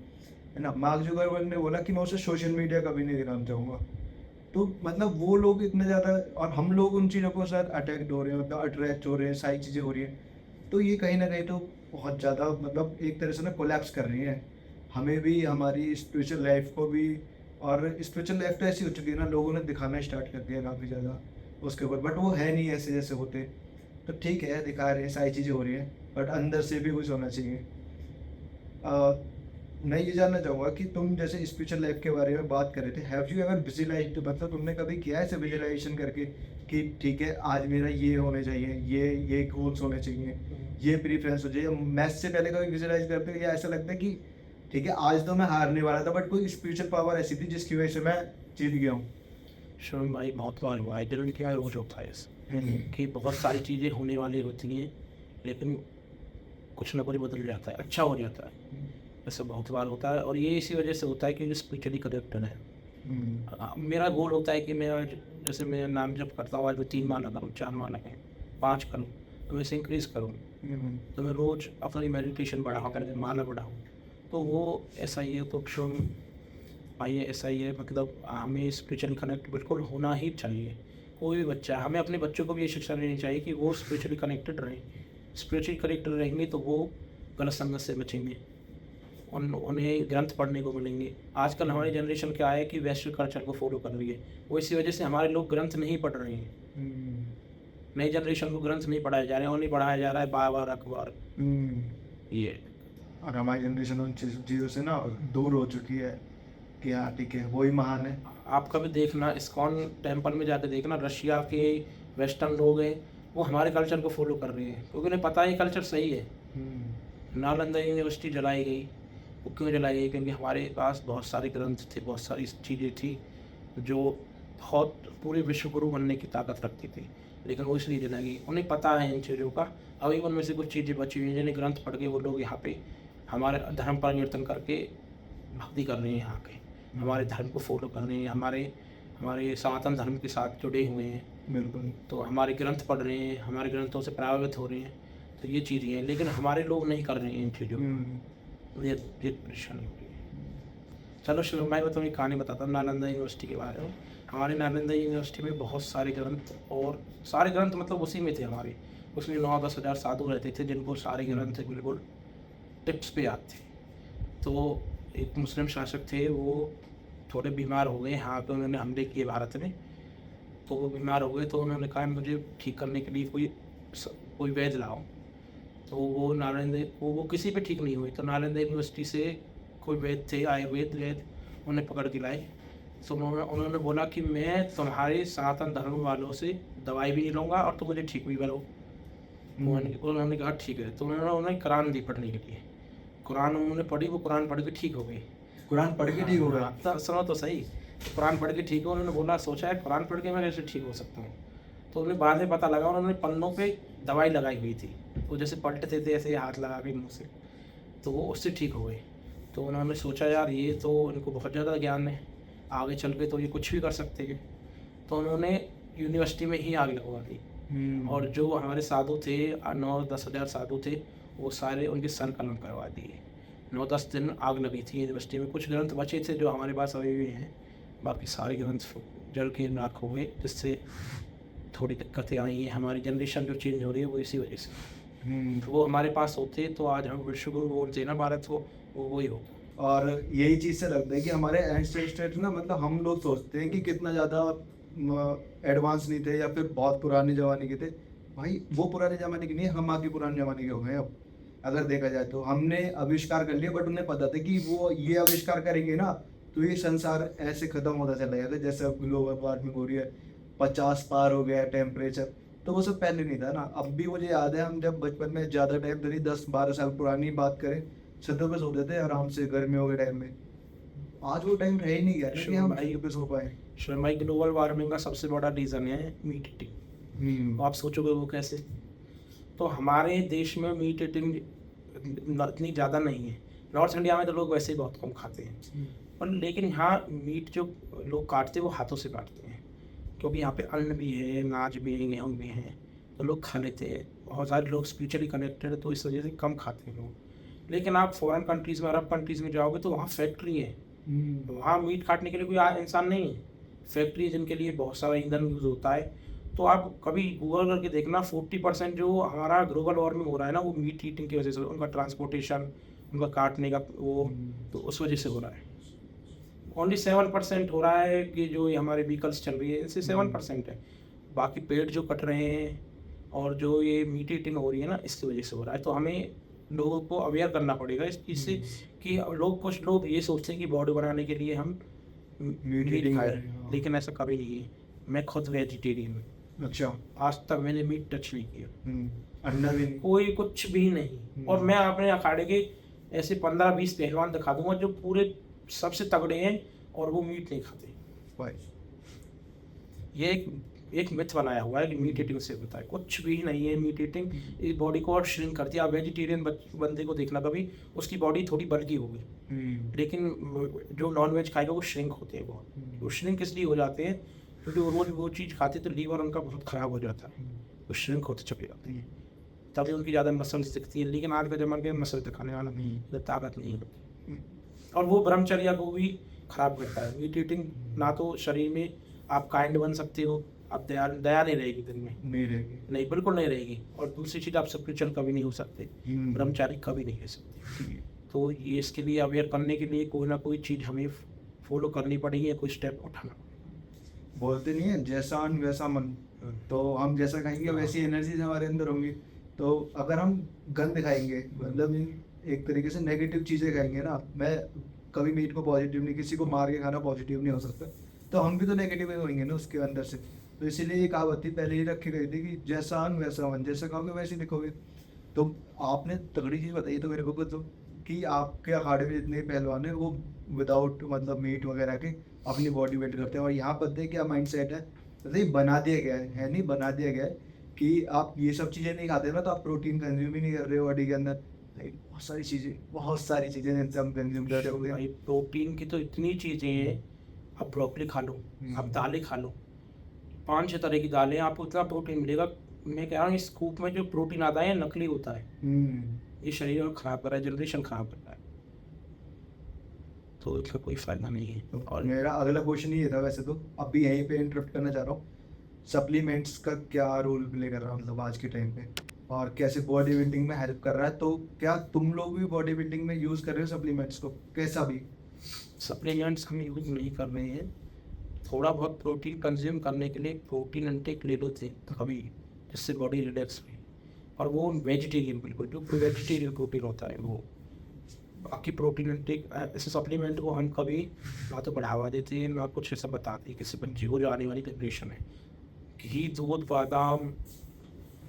है ना। मार्क जुकरबर्ग ने बोला कि मैं उसे सोशल मीडिया कभी नहीं दिखाना चाहूँगा। तो मतलब वो लोग इतने ज़्यादा, और हम लोग उन चीज़ों को साथ अटैक्ट हो रहे हैं, मतलब अट्रैक्ट हो रहे हैं, सारी चीज़ें हो रही हैं। तो ये कहीं ना कहीं तो बहुत ज़्यादा, मतलब एक तरह से ना कोलैप्स कर रही हैं हमें भी, हमारी स्पिरिचुअल लाइफ को भी। और स्पिरिचुअल लाइफ तो ऐसी हो चुकी है ना, लोगों ने दिखाना स्टार्ट कर दिया काफ़ी ज़्यादा उसके ऊपर, बट वो है नहीं ऐसे जैसे होते। तो ठीक है, दिखा रहे हैं, सारी चीज़ें हो रही हैं, बट अंदर से भी कुछ होना चाहिए। मैं ये जानना चाहूँगा कि तुम जैसे स्पिरिचुअल लाइफ के बारे में बात कर रहे थे, हैव यू एवर विजुअलाइज्ड, मतलब तुमने कभी किया है ऐसे विजुअलाइजेशन करके कि ठीक है आज मेरा ये होने चाहिए, ये गोल्स होने चाहिए, ये प्रीफरेंस हो चाहिए? मैच से पहले कभी विजुअलाइज करते हो, या ऐसा लगता है कि ठीक है आज तो मैं हारने वाला था, बट कोई स्पिरिचुअल पावर ऐसी थी जिसकी वजह से मैं जीत गया हूँ?
शुरू भाई बहुत बार हुआ है, दिल क्या रोज होता है कि बहुत सारी चीज़ें होने वाली होती हैं, लेकिन कुछ ना कुछ बदल जाता है, अच्छा हो जाता है। ऐसा बहुत बार होता है, और ये इसी वजह से होता है कि स्पिरिचुअली कनेक्टेड है। मेरा गोल होता है कि मैं, जैसे मैं नाम जप करता हूँ, आज मैं 3 माला करूँ, 4 माला करूँ, 5 करूँ, तो मैं इसे इंक्रीज़ करूँ, तो मैं रोज़ अपनी मेडिटेशन बढ़ाऊँ, करके माला बढ़ाऊँ। तो वो ऐसा ही है, तो शुरू आइए ऐसा ही है, मतलब हमें स्पिरिचुअली कनेक्ट बिल्कुल होना ही चाहिए। कोई भी बच्चा, हमें अपने बच्चों को भी ये शिक्षा देनी चाहिए कि वो स्पिरिचुअली कनेक्टेड रहें। स्पिरिचुअली कनेक्टेड रहेंगे तो वो गलत संगत से बचेंगे, उन्हें ग्रंथ पढ़ने को मिलेंगे। आजकल हमारी जनरेशन क्या है कि वेस्टर्न कल्चर को फॉलो कर रही है, वो इसी वजह से हमारे लोग ग्रंथ नहीं पढ़ रहे हैं। नई जनरेशन को ग्रंथ नहीं पढ़ाए जा रहे हैं, उन्हें पढ़ाया जा रहा है बाबर अकबर। ये
और हमारी जनरेशन उन चीज़ों से ना दूर हो चुकी है कि हाँ ठीक है वही महान है।
आप कभी देखना इस्कॉन टेम्पल में जाकर देखना, रशिया के वेस्टर्न लोग हैं वो हमारे कल्चर को फॉलो कर रहे हैं, क्योंकि उन्हें पता है ये कल्चर सही है। नालंदा यूनिवर्सिटी जलाई गई, वो क्यों जलाई गई? क्योंकि हमारे पास बहुत सारे ग्रंथ थे, बहुत सारी चीज़ें थी जो बहुत पूरे विश्व गुरु बनने की ताकत रखती थी, लेकिन वो इसलिए जलाई गई। उन्हें पता है इन चीज़ों का। अभी उनमें से कुछ चीज़ें बची हुई हैं जिन्हें ग्रंथ पढ़ के वो लोग यहाँ पे हमारे धर्म परिवर्तन करके भक्ति कर रहे हैं, यहाँ के हमारे धर्म को फॉलो कर रहे हैं, हमारे सनातन धर्म के साथ जुड़े हुए हैं।
बिल्कुल।
तो हमारे ग्रंथ पढ़ रहे हैं, हमारे ग्रंथों से प्रभावित हो रहे हैं, तो ये चीज़ें हैं। लेकिन हमारे लोग नहीं कर रहे हैं इन चीज़ों को, ये परेशानी हो रही है। चलो शुरू मैं तुम्हें कहानी बताता हूँ नालंदा यूनिवर्सिटी के बारे में। हमारे नालंदा यूनिवर्सिटी में बहुत सारे ग्रंथ, और सारे ग्रंथ मतलब उसी में थे हमारे, उसमें 9-10 हज़ार साधु रहते थे जिनको सारे ग्रंथ बिल्कुल टिप्स पे याद थे। तो एक मुस्लिम शासक थे, वो थोड़े बीमार हो गए, यहाँ पे उन्होंने हमले किए भारत में, तो वो बीमार हो गए। तो उन्होंने कहा मुझे ठीक करने के लिए कोई वैद्य लाओ। तो वो नालंदा वो किसी पे ठीक नहीं हुई, तो नालंदा यूनिवर्सिटी से कोई वैद्य थे, आयुर्वेद वैद्य, उन्हें पकड़ के लाए। तो उन्होंने बोला कि मैं तुम्हारे सनातन धर्म वालों से दवाई भी नहीं लूँगा और तुम मुझे ठीक भी करो। उन्होंने कहा ठीक है। तो उन्होंने कुरान दी पढ़ने के लिए, कुरान उन्होंने पढ़ी, वो कुरान पढ़ के ठीक हो गई।
कुरान पढ़ के ठीक हो गया?
तो सुनो तो सही, कुरान पढ़ के ठीक हो। उन्होंने बोला, सोचा है कुरान पढ़ के मैं कैसे ठीक हो सकता हूँ। तो उन्हें बाद में पता लगा उन्होंने पन्नों पे दवाई लगाई हुई थी, वो जैसे पलटते थे ऐसे हाथ लगा के मुँह से, तो वो उससे ठीक हो गए। तो उन्होंने सोचा यार ये तो इनको बहुत ज़्यादा ज्ञान है, आगे चल के तो ये कुछ भी कर सकते हैं। तो उन्होंने यूनिवर्सिटी में ही आग लगवा दी, और जो हमारे साधु थे 9-10 हज़ार साधु थे, वो सारे उनके सर कलम करवा दिए। 9-10 दिन आग लगी थी यूनिवर्सिटी में। कुछ ग्रंथ बचे थे जो हमारे पास अभी भी हैं, बाकी सारे ग्रंथ जल के राख हो गए, जिससे थोड़ी दिक्कतें आई हैं। हमारी जनरेशन जो चेंज हो रही है वो इसी वजह से। तो वो हमारे पास होते तो आज हम विश्व गुरु बोलते ना भारत को, वो वही हो।
और यही चीज़ से लगता है कि हमारे एंसेस्टर्स ना, मतलब हम लोग सोचते हैं कि कितना ज़्यादा एडवांस नहीं थे या फिर बहुत पुराने ज़माने के थे। भाई वो पुराने ज़माने के नहीं, हम आगे पुराने ज़माने के हो गए। अब अगर देखा जाए तो हमने आविष्कार कर लिया, बट उन्हें पता था कि वो ये आविष्कार करेंगे ना तो ये संसार ऐसे खत्म होता चला जाएगा। जैसे अब ग्लोबल वार्मिंग हो रही है, 50 पार हो गया टेम्परेचर, तो वो सब पहले नहीं था ना। अब भी मुझे याद है हम जब बचपन में ज़्यादा टाइम तो नहीं, 10-12 साल पुरानी बात करें, छतों पे सोते थे आराम से गर्मियों के टाइम में। आज वो टाइम रह ही नहीं गया कि हम छतों पे सो पाए।
भाई ग्लोबल वार्मिंग का सबसे बड़ा रीज़न है मीट ईटिंग। आप सोचोगे वो कैसे? तो हमारे देश में मीट ईटिंग इतनी ज़्यादा नहीं है। नॉर्थ इंडिया में तो लोग वैसे ही बहुत कम खाते हैं, पर लेकिन यहाँ मीट जो लोग काटते हैं वो हाथों से काटते हैं, क्योंकि यहाँ पे अन्न भी है, अनाज भी है, गेहूँ भी है, तो लोग खा लेते हैं। बहुत सारे लोग स्पिरिचुअली कनेक्टेड है, तो इस वजह से कम खाते हैं लोग। लेकिन आप फॉरेन कंट्रीज़ में, अरब कंट्रीज़ में जाओगे तो वहाँ फैक्ट्री है, वहाँ मीट काटने के लिए कोई इंसान नहीं है, फैक्ट्री जिनके लिए बहुत सारा ईंधन यूज़ होता है। तो आप कभी गूगल करके देखना, 40% जो हमारा ग्लोबल वार्मिंग हो रहा है ना, वो मीट ईटिंग की वजह से, उनका ट्रांसपोर्टेशन, उनका काटने का वो, तो उस वजह से हो रहा है। ओनली 7% हो रहा है कि जो ये हमारे व्हीकल्स चल रही है इससे 7% है, बाकी पेड़ जो कट रहे हैं और जो ये मीट ईटिंग हो रही है ना, इसकी वजह से हो रहा है। तो हमें लोगों को अवेयर करना पड़ेगा इस चीज़ से कि कुछ लोग ये सोचते हैं कि बॉडी बनाने के लिए हम मीट खाए, लेकिन ऐसा कभी नहीं है। मैं खुद वेजिटेरियन हूँ।
अच्छा।
आज तक मैंने मीट टच नहीं किया,
अंडा भी नहीं,
कोई कुछ भी नहीं। और मैं अपने अखाड़े के ऐसे 15-20 पहलवान दिखा दूंगा जो पूरे सबसे तगड़े हैं और वो मीट नहीं खाते। ये एक मिथ बनाया हुआ है कि मीट ईटिंग से होता है, कुछ भी नहीं है। मीट ईटिंग इस बॉडी को और श्रिंक करती है। आप वेजिटेरियन बंदे को देखना कभी, उसकी बॉडी थोड़ी बल्की होगी, लेकिन जो नॉन वेज खाएगा वो श्रिंक होते हैं बहुत। वो श्रिंक इसलिए हो जाते हैं क्योंकि रोज वो चीज़ खाते तो लीवर उनका बहुत ख़राब हो जाता है, तो श्रिंक होते चले जाते हैं, तभी उनकी ज़्यादा मसल्स दिखती है। लेकिन आज के ज़माने के मसल दिखाने वाला नहीं, ताकत नहीं है, और वो ब्रह्मचर्या को भी ख़राब करता है। मीट ईटिंग ना तो शरीर में आप काइंड बन सकते हो, आप दया नहीं रहेगी दिन में,
नहीं रहेगी,
नहीं बिल्कुल नहीं रहेगी। और दूसरी चीज़, आप स्पिरिचुअल कभी नहीं हो सकते, ब्रह्मचारी कभी नहीं रह सकते। तो ये इसके लिए अवेयर करने के लिए कोई ना कोई चीज़ हमें फॉलो करनी पड़ेगी या कोई स्टेप उठाना।
बोलते नहीं है जैसा अन्न वैसा मन, तो हम जैसा खाएंगे वैसी एनर्जीज हमारे अंदर होंगी। तो अगर हम गंद खाएंगे, मतलब एक तरीके से नेगेटिव चीज़ें खाएंगे ना, मैं कभी मीट को पॉजिटिव नहीं, किसी को मार के खाना पॉजिटिव नहीं हो सकता, तो हम भी तो नेगेटिव ही होंगे ना उसके अंदर से। तो इसीलिए ये कहावत थी पहले ही रखी गई थी कि जैसा अन्न वैसा मन, जैसा खाओगे वैसे ही दिखोगे। तो आपने तगड़ी चीज़ बताई तो मेरे को तो, कि आपके अखाड़े में जितने पहलवान हैं वो विदाउट मतलब मीट वगैरह के अपनी बॉडी बिल्ड करते हैं। और यहाँ पर देखिए क्या माइंड सेट है, मतलब ये बना दिया गया है नहीं, बना दिया गया है कि आप ये सब चीज़ें नहीं खाते ना तो आप प्रोटीन कंज्यूम ही नहीं कर रहे हो बॉडी के अंदर। लेकिन बहुत सारी चीज़ें जिनसे हम कंज्यूम कर रहे हो
भाई प्रोटीन की तो इतनी चीज़ें हैं, आप ब्रोकली खा लो, आप दालें खा लो, 5-6 तरह की दालें, आपको इतना प्रोटीन मिलेगा। मैं कह रहा हूँ इस स्कूप में जो प्रोटीन आता है ये नकली होता है, ये शरीर को खराब कर रहा है, जनरेशन खराब कर रहा है, तो इसका कोई फायदा नहीं है।
और मेरा अगला क्वेश्चन ये था वैसे तो, अभी यहीं पे इंटरप्ट करना चाह रहा हूँ, सप्लीमेंट्स का क्या रोल प्ले कर रहा है मतलब आज के टाइम पे, और कैसे बॉडी बिल्डिंग में हेल्प कर रहा है? तो क्या तुम लोग भी बॉडी बिल्डिंग में यूज़ कर रहे हो सप्लीमेंट्स को, कैसा भी?
सप्लीमेंट्स हम यूज नहीं कर रहे हैं, थोड़ा बहुत प्रोटीन कंज्यूम करने के लिए प्रोटीन इंटेक ले लो थे कभी, जिससे बॉडी रिलैक्स हुई, और वो वेजिटेरियन, बिल्कुल जो वेजिटेरियन प्रोटीन होता है वो। बाकी प्रोटीन इंटेक ऐसे सप्लीमेंट को हम कभी ना तो बढ़ावा देते हैं ना कुछ ऐसा बताते हैं किसी बच्चे को जो आने वाली जनरेशन है। घी, दूध, बादाम,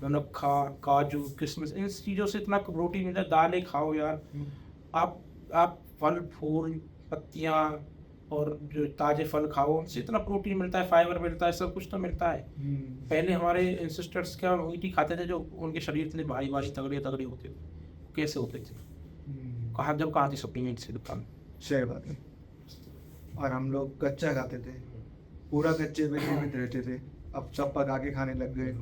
नमक्खा, काजू, किशमिश, इन चीज़ों से इतना प्रोटीन मिलता है। दालें खाओ यार, आप फल फूल पत्तियाँ और जो ताज़े फल खाओ, उनसे इतना प्रोटीन मिलता है, फाइबर मिलता है, सब कुछ तो मिलता है। पहले हमारे एंसेस्टर्स क्या मीट ही खाते थे, जो उनके शरीर इतने भारी भारी तगड़े होते थे, कैसे होते थे? कहाँ थी सप्लीमेंट से दुकान?
सही बात है। और हम लोग कच्चा खाते थे, पूरा कच्चे पे जीवित रहते थे, अब सब पका के खाने लग गए।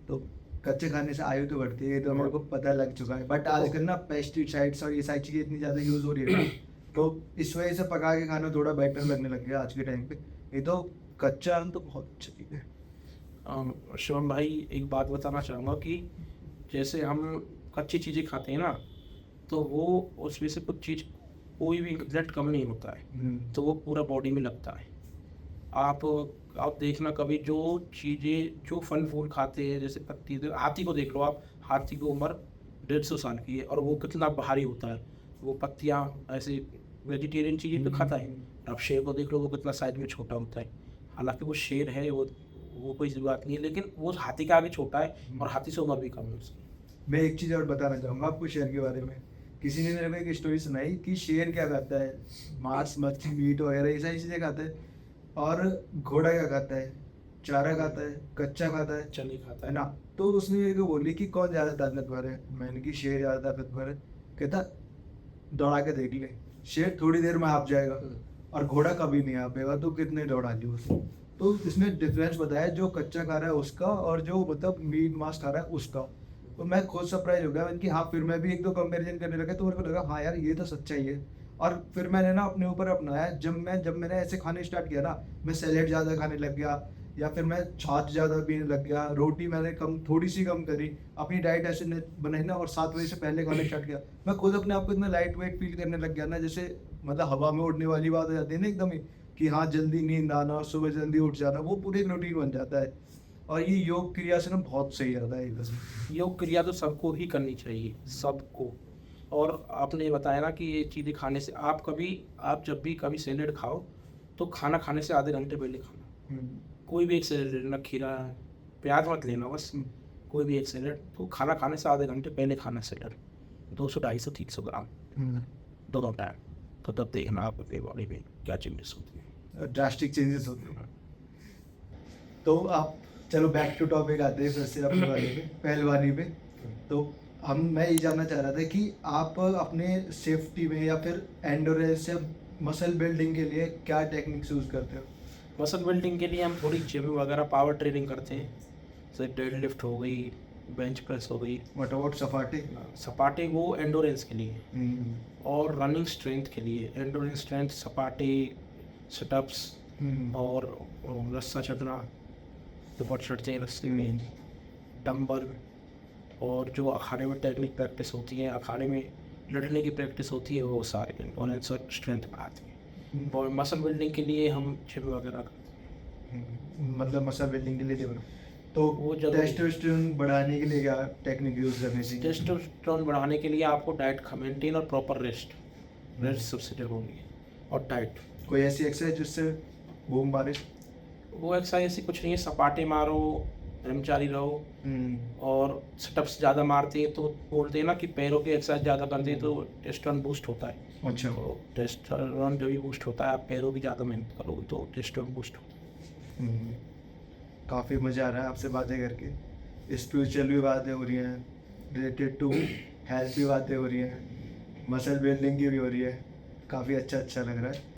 तो कच्चे खाने से आयु तो बढ़ती है, ये तो मेरे को पता लग चुका है, बट आजकल ना पेस्टिसाइड्स और ये सारी चीज़ें इतनी ज़्यादा यूज़ हो रही है ना, तो इस वजह से पका के खाना थोड़ा बेटर लगने लग गया आज के टाइम पे। ये तो कच्चा अन्न तो बहुत अच्छी चीज़ है।
शिवम भाई, एक बात बताना चाहूँगा कि जैसे हम कच्ची चीज़ें खाते हैं ना, तो वो उसमें से कुछ चीज़ कोई भी इंग्रेडिएंट कम नहीं होता है, तो वो पूरा बॉडी में लगता है। आप देखना कभी जो चीज़ें, जो फल फूल खाते हैं, जैसे पत्ती, हाथी को देख लो आप, हाथी की उम्र 150 साल की है और वो कितना भारी होता है, वो पत्तियाँ ऐसे वेजिटेरियन चीज़ें तो खाता है। आप शेर को देख लो, वो कितना साइज में छोटा होता है, हालांकि वो शेर है, वो कोई बात नहीं है, लेकिन वो हाथी के आगे छोटा है और हाथी से उम्र भी कम है उसकी।
मैं एक चीज़ और बताना चाहूँगा आपको शेर के बारे में। किसी ने मेरे को एक स्टोरी सुनाई कि शेर क्या खाता है, मांस, मछली, मीट वगैरह ये सारी चीज़ें खाता है, और घोड़ा क्या खाता है, चारा खाता है, कच्चा खाता है,
चने खाता
है ना। तो उसने मेरे को बोली कि कौन ज़्यादा ताकतवर है, मैंने कि शेर ज़्यादा ताकतवर है। कहता दौड़ा के देख ले, शेर थोड़ी देर में आप जाएगा और घोड़ा कभी नहीं आ पाएगा, तो कितने दौड़ा ली उसे। तो इसमें डिफरेंस बताया जो कच्चा खा रहा है उसका और जो मतलब मीट मांस खा रहा है उसका। तो मैं खुद सरप्राइज हो गया कि हाँ, फिर मैं भी एक दो कंपैरिजन करने लगा, तो मेरे को लगा हाँ यार ये तो सच्चाई है। और फिर मैंने ना अपने ऊपर अपनाया, जब मैंने ऐसे खाने स्टार्ट किया ना, मैं सैलेड ज़्यादा खाने लग गया, या फिर मैं छाछ ज़्यादा पीने लग गया, रोटी मैंने थोड़ी सी कम करी, अपनी डाइट ऐसे बनाई ना, और 7 बजे से पहले खाना स्टार्ट किया। मैं खुद अपने आप को इतना लाइट वेट फील करने लग गया ना, जैसे मतलब हवा में उड़ने वाली बात हो जाती है ना एकदम ही, कि हाँ जल्दी नींद आना और सुबह जल्दी उठ जाना, वो पूरी रूटीन बन जाता है। और ये योग क्रिया से ना बहुत सही रहता है ये।
योग क्रिया तो सबको ही करनी चाहिए, सबको। और आपने बताया ना कि ये चीज़ें खाने से आप जब भी कभी सैलेड खाओ, तो खाना खाने से आधे घंटे पहले खाना, कोई भी एक सैलेड लेना, खीरा प्याज मत लेना, बस कोई भी एक सैलेड, तो खाना खाने से आधे घंटे पहले खाना सैलेड, 200-250-300 ग्राम दोनों टाइम। तो तब देखना आप अपनी बॉडी में क्या चेंजेस होती है,
ड्रास्टिक चेंजेस होते हैं। तो आप चलो बैक टू टॉपिक आते हैं फिर से अपने वाले पे, पहलवानी पे। तो मैं ये जानना चाह रहा था कि आप अपने सेफ्टी में या फिर एंडोरेंस या मसल बिल्डिंग के लिए क्या टेक्निक्स यूज़ करते हो?
मसल बिल्डिंग के लिए हम थोड़ी जिम वगैरह पावर ट्रेनिंग करते हैं, जैसे डेड लिफ्ट हो गई, बेंच प्रेस हो गई।
व्हाट अबाउट सपाटे?
सपाटे वो एंडोरेंस के लिए, और रनिंग स्ट्रेंथ के लिए। एंडोरेंस स्ट्रेंथ सपाटे, सिटअप्स और रस्सा चढ़ना, तो बहुत चढ़ते हैं रस्से में, डंबल, और जो अखाड़े में टेक्निक प्रैक्टिस होती है, अखाड़े में लड़ने की प्रैक्टिस होती है वो सारे बैलेंस और स्ट्रेंथ में आती है। और मसल बिल्डिंग के लिए हम जिम वगैरह करते
मतलब मसल बिल्डिंग के लिए जिम, तो
वो जरूरी है।
टेस्टोस्टेरोन बढ़ाने के लिए क्या टेक्निक यूज करनी
हैं।
चाहिए?
टेस्टोस्टेरोन बढ़ाने के लिए आपको डाइट का मेंटेन और प्रॉपर रेस्ट सबसे जरूरी है, और डाइट।
कोई ऐसी एक्सरसाइज जिससे बूम मारे?
वो एक्सरसाइज ऐसी कुछ नहीं है, सपाटे मारो, ब्रह्मचारी रहो, और सेटअप्स ज़्यादा मारते हैं तो बोलते हैं ना कि पैरों की एक्सरसाइज ज़्यादा करते हैं तो टेस्टोस्टेरोन बूस्ट होता है।
अच्छा।
तो टेस्टोस्टेरोन जब भी बूस्ट होता है, आप पैरों की ज़्यादा मेहनत करोगे तो टेस्टोस्टेरोन बूस्ट होता है।
काफ़ी मज़ा आ रहा है आपसे बातें करके। स्पिरिचुअल भी बातें हो रही हैं, रिलेटेड टू हेल्थ भी बातें हो रही हैं, मसल बिल्डिंग की भी हो रही है। काफ़ी अच्छा लग रहा है।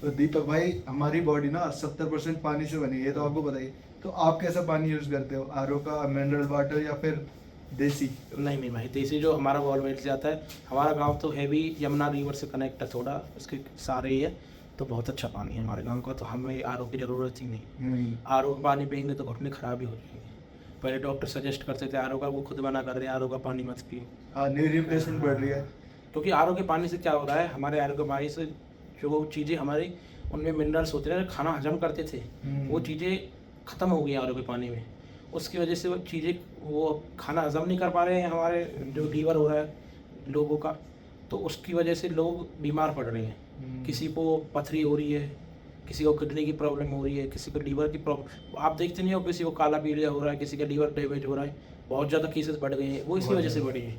तो दीपक भाई, हमारी बॉडी ना 70% पानी से बनी है, ये तो आपको बताइए। तो आप कैसा पानी यूज़ करते हो? आरओ का, मिनरल वाटर, या फिर देसी?
नहीं भाई, देसी जो हमारा गवर्नमेंट से आता है। हमारा गांव तो हैवी यमुना रिवर से कनेक्ट है, थोड़ा उसके सारे ही है, तो बहुत अच्छा पानी है हमारे गांव का, तो हमें आरओ की ज़रूरत ही नहीं। आरओ का पानी पियेंगे तो घुटने खराब ही हो जाएंगे। पहले डॉक्टर सजेस्ट करते थे आरओ का, वो खुद मना कर रहे हैं आरओ का पानी मत पियो।
हाँ, न्यू रिप्लेसमेंट बढ़ रही है।
क्योंकि आरओ के पानी से क्या हो रहा है, हमारे आरओ के पानी से जो वो चीज़ें हमारी उनमें मिनरल्स होते हैं, खाना हजम करते थे, वो चीज़ें ख़त्म हो गई आरओ के पानी में। उसकी वजह से वो चीज़ें, वो खाना हजम नहीं कर पा रहे हैं, हमारे जो लीवर हो रहा है लोगों का, तो उसकी वजह से लोग बीमार पड़ रहे हैं। किसी को पथरी हो रही है, किसी को किडनी की प्रॉब्लम हो रही है, किसी को लीवर की प्रॉब्लम, आप देखते नहीं हो, किसी को काला पीलिया हो रहा है, किसी का लीवर डैमेज हो रहा है, बहुत ज़्यादा केसेस बढ़ गए हैं, वो इसी वजह से बढ़े हैं।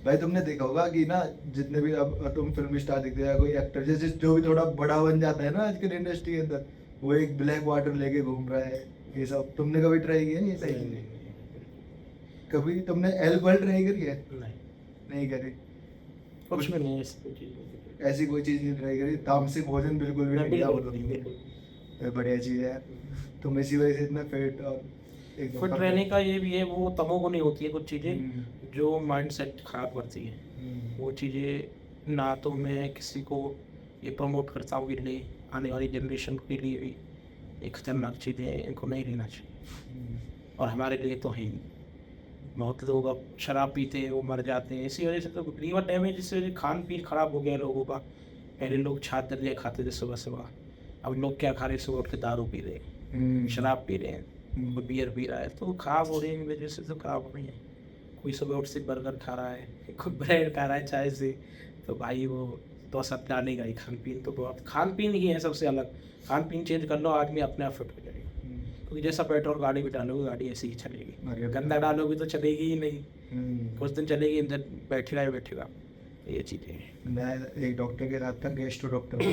भाई, तुमने देखा होगा कि ना, जितने भी अब तुम फिल्म स्टार दिखते हैं, कोई एक्टर जैसे जो भी थोड़ा बड़ा बन जाता है ना आजकल इंडस्ट्री के अंदर, वो एक ब्लैक वाटर लेके घूम रहा है। ये सब तुमने कभी ट्राई किया? ये सही? कभी तुमने एल्कोहल ट्राई करी है? नहीं करी?
कुछ भी नहीं, ऐसी कोई चीज़ नहीं।
ऐसी कोई चीज नहीं ट्राई करी? तामसिक भोजन बिल्कुल भी नहीं किया?
बिल्कुल।
बढ़िया चीज है। तुम इसी वजह से इतना फिट और
फिट
एकदम
रहने का ये भी है, वो तमोगुनी होती है कुछ चीज़ें जो माइंड सेट खराब करती हैं। वो चीज़ें ना तो मैं किसी को ये प्रमोट करता हूँ कि नहीं, आने वाली जनरेशन के लिए भी एक खतरनाक चीज़ें हैं, इनको नहीं लेना चाहिए, और हमारे लिए तो है ही। बहुत लोग अब शराब पीते हैं, वो मर जाते हैं इसी वजह से, तो लीवर डैमेज, इस वजह से खान पीन खराब हो गया लोगों का। पहले लोग छाछ दलिया खाते थे सुबह सुबह, अब लोग क्या खा रहे हैं, सुबह उठ के दारू पी रहे हैं, शराब पी रहे हैं, कोई बियर पी रहा है, तो खराब हो रही है, वजह से तो खराब हो रही है। कोई सुबह उठ से बर्गर खा रहा है, कोई ब्रेड खा रहा है चाय से, तो भाई वो तो असर डालेगा ही। खान पीन तो बहुत, खान पीन ही है सबसे अलग। खान पीन चेंज कर लो, आदमी अपने आप फिट हो जाएगा। क्योंकि जैसा पेट्रोल गाड़ी में डालोगे, गाड़ी ऐसे ही चलेगी। गंदा डालोगे तो चलेगी ही नहीं, कुछ दिन चलेगी, अंदर बैठेगा ही बैठेगा। ये चीज़ें हैं।
मैं एक डॉक्टर के साथ था, गेस्टो डॉक्टर,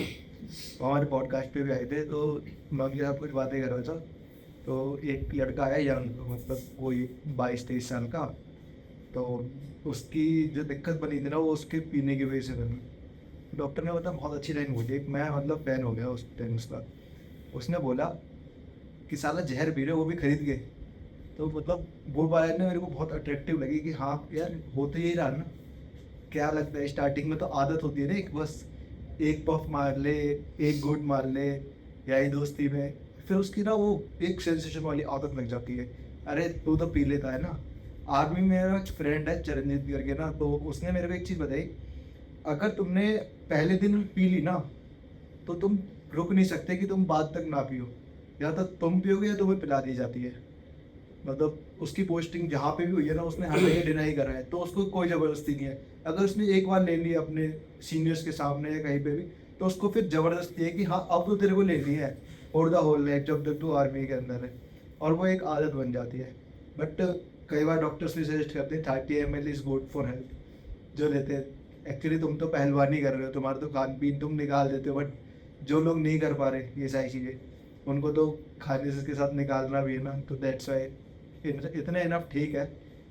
हमारे पॉडकास्ट पे भी आए थे, तो मैं उनके साथ कुछ बातें कर रहा था। तो एक लड़का है यंग, मतलब वही 22-23 साल का, तो उसकी जो दिक्कत बनी थी ना, वो उसके पीने की वजह से बनी। डॉक्टर ने बताया, बहुत अच्छी लाइन बोली, मैं मतलब फैन हो गया उस टाइम उसका। उसने बोला कि साला जहर पी रहे, वो भी खरीद के। तो मतलब वो बात ने मेरे को बहुत अट्रैक्टिव लगी कि हाँ यार, हो तो यही रहा ना। क्या लगता है, स्टार्टिंग में तो आदत होती है ना, एक बस एक पफ मार ले, एक घूंट मार ले, यारी दोस्ती में, फिर उसकी ना वो एक सेंसेशन वाली आदत लग जाती है। अरे तू तो पी लेता है ना। आर्मी में मेरा एक फ्रेंड है चरणजीत करके ना, तो उसने मेरे को एक चीज़ बताई, अगर तुमने पहले दिन पी ली ना, तो तुम रुक नहीं सकते कि तुम बाद तक ना पियो, या तो तुम पियोगे या तुम्हें पिला दी जाती है। मतलब उसकी पोस्टिंग जहाँ पे भी हुई है ना, उसने हर जगह डिनाई करा है, तो उसको कोई ज़बरदस्ती नहीं है। अगर उसने एक बार ले ली अपने सीनियर्स के सामने या कहीं पे भी, तो उसको फिर ज़बरदस्ती है कि हाँ अब तो तेरे को लेनी है, और द होल लाइफ, जब तक तू आर्मी के अंदर है, और वो एक आदत बन जाती है। बट कई बार डॉक्टर्स भी सजेस्ट करते हैं 30 ml is good for health, जो लेते हैं। एक्चुअली तुम तो पहलवानी कर रहे हो, तुम्हारा तो खान पीन तुम निकाल देते हो, बट जो लोग नहीं कर पा रहे ये सारी चीज़ें, उनको तो खाने से के साथ निकालना भी है ना, तो दैट्स वाई इतना इनफ ठीक है।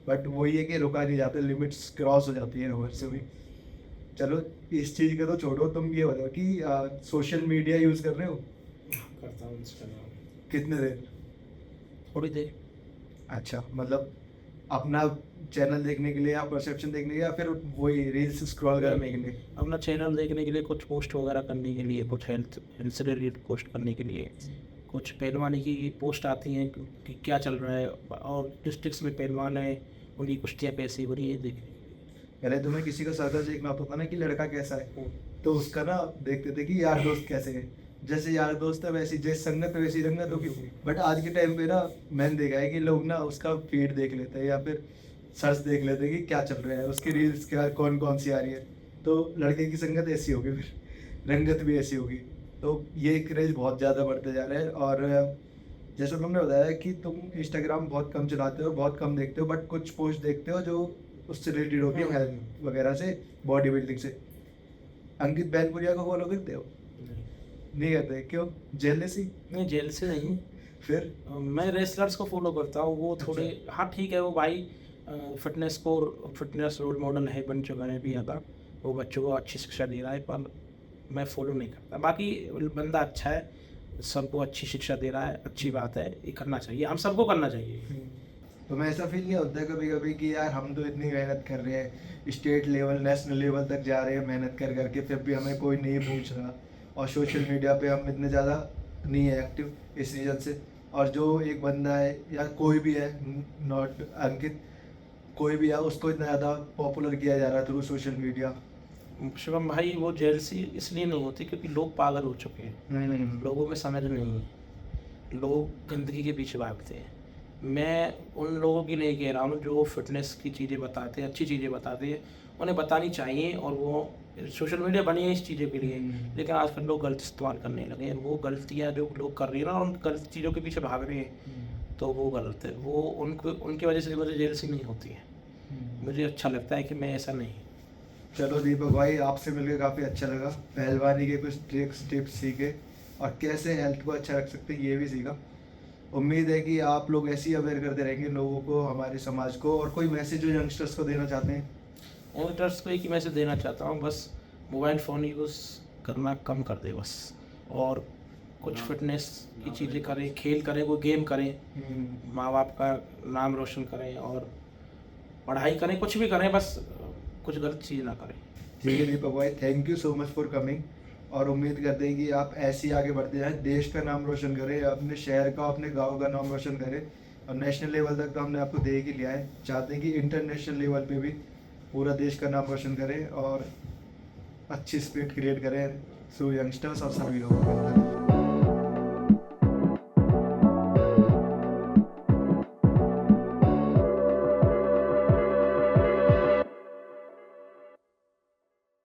बट वही है कि रुका नहीं जाता, लिमिट्स क्रॉस हो जाती है ओवर से भी। चलो इस चीज़ का तो छोड़ो, तुम ये बताओ कि सोशल मीडिया यूज़ कर रहे हो?
करता हूँ इंस्टाग्राम।
कितने देर?
थोड़ी देर।
अच्छा, मतलब अपना चैनल देखने के लिए, या परसेप्शन देखने के लिए, या फिर वही रील्स स्क्रॉल करने के लिए?
अपना चैनल देखने के लिए, कुछ पोस्ट वगैरह करने के लिए, कुछ हेल्थ से रिलेटेड पोस्ट करने के लिए, कुछ पहलवानी की पोस्ट आती हैं कि क्या चल रहा है, और डिस्ट्रिक्ट्स में पहलवान है, उनकी कुश्तियाँ कैसी हो रही है देखने।
पहले तुम्हें किसी का सर्कल देखना होता था ना कि लड़का कैसा है, तो उसका ना देखते थे कि यार दोस्त कैसे है, जैसे यार दोस्त है वैसी जैसी संगत है वैसी रंगत होगी। बट आज के टाइम पे ना मैंने देखा है कि लोग ना उसका फीड देख लेते हैं या फिर सर्च देख लेते हैं कि क्या चल रहा है, उसकी रील्स क्या कौन कौन सी आ रही है, तो लड़के की संगत ऐसी होगी फिर रंगत भी ऐसी होगी। तो ये क्रेज बहुत ज़्यादा बढ़ते जा रहा है। और जैसे तुमने बताया कि तुम इंस्टाग्राम बहुत कम चलाते हो, बहुत कम देखते हो, बट कुछ पोस्ट देखते हो जो उससे रिलेटेड होती है हेल्थ वगैरह से, बॉडी बिल्डिंग से। अंकित बैनपुरिया को फॉलो करते हो? नहीं करते, क्यों? जेलसी?
नहीं, जेल से नहीं।
फिर
मैं रेसलर्स को फॉलो करता हूँ, वो थोड़े हाँ ठीक है, वो भाई फिटनेस रोल मॉडल है, बन चुका है भी आता, वो बच्चों को अच्छी शिक्षा दे रहा है, पर मैं फॉलो नहीं करता। बाकी बंदा अच्छा है, सबको अच्छी शिक्षा दे रहा है, अच्छी बात है, ये करना चाहिए, हम सबको करना चाहिए।
तो मैं ऐसा फील नहीं होता है कभी कभी कि यार हम तो इतनी मेहनत कर रहे हैं, स्टेट लेवल नेशनल लेवल तक जा रहे हैं मेहनत कर करके, फिर भी हमें कोई नहीं पूछ रहा, और सोशल मीडिया पे हम इतने ज़्यादा नहीं है एक्टिव इस रीजन से। और जो एक बंदा है या कोई भी है, नॉट अंकित, कोई भी है, उसको इतना ज़्यादा पॉपुलर किया जा रहा है थ्रू सोशल मीडिया।
शिवम भाई, वो जेल से इसलिए नहीं होती क्योंकि लोग पागल हो चुके हैं,
नहीं
लोगों में समझ नहीं है, लोग गंदगी के पीछे भागते हैं। मैं उन लोगों की नहीं कह रहा हूँ जो फिटनेस की चीज़ें बताते हैं, अच्छी चीज़ें बताते हैं, उन्हें बतानी चाहिए, और वो सोशल मीडिया बनी है इस चीज़ों के लिए। लेकिन आजकल लोग गलत इस्तेमाल करने लगे हैं, वो गलतियाँ जो लोग कर रहे हैं ना, उन गलत चीज़ों के पीछे भाग रहे हैं, तो वो गलत है। वो उनको उनकी वजह से मुझे जेल से नहीं होती है। मुझे अच्छा लगता है कि मैं ऐसा नहीं।
चलो दीपक भाई, आपसे मिलकर काफ़ी अच्छा लगा, पहलवानी के कुछ ट्रिक्स टिप्स सीखे, और कैसे हेल्थ को अच्छा रख सकते हैं ये भी सीखा। उम्मीद है कि आप लोग ऐसे ही अवेयर करते रहेंगे लोगों को, हमारे समाज को। और कोई मैसेज जो यंगस्टर्स को देना चाहते हैं?
यंगस्टर्स को एक ही मैसेज देना चाहता हूँ, बस मोबाइल फ़ोन यूज़ करना कम कर दे बस, और कुछ फिटनेस की चीज़ें करें, खेल करें, कोई गेम करें, माँ बाप का नाम रोशन करें, और पढ़ाई करें, कुछ भी करें, बस कुछ गलत चीज़ ना करें।
ठीक है दीपक भाई, thank you so much for coming. और उम्मीद करते हैं कि आप ऐसे ही आगे बढ़ते जाएं, देश का नाम रोशन करें, अपने शहर का, अपने गांव का नाम रोशन करें। और नेशनल लेवल तक तो हमने आपको दे ही लिया है, चाहते हैं कि इंटरनेशनल लेवल पे भी पूरा देश का नाम रोशन करें और अच्छी स्पिरिट क्रिएट करें सो यंगस्टर्स और सभी लोगों के अंदर।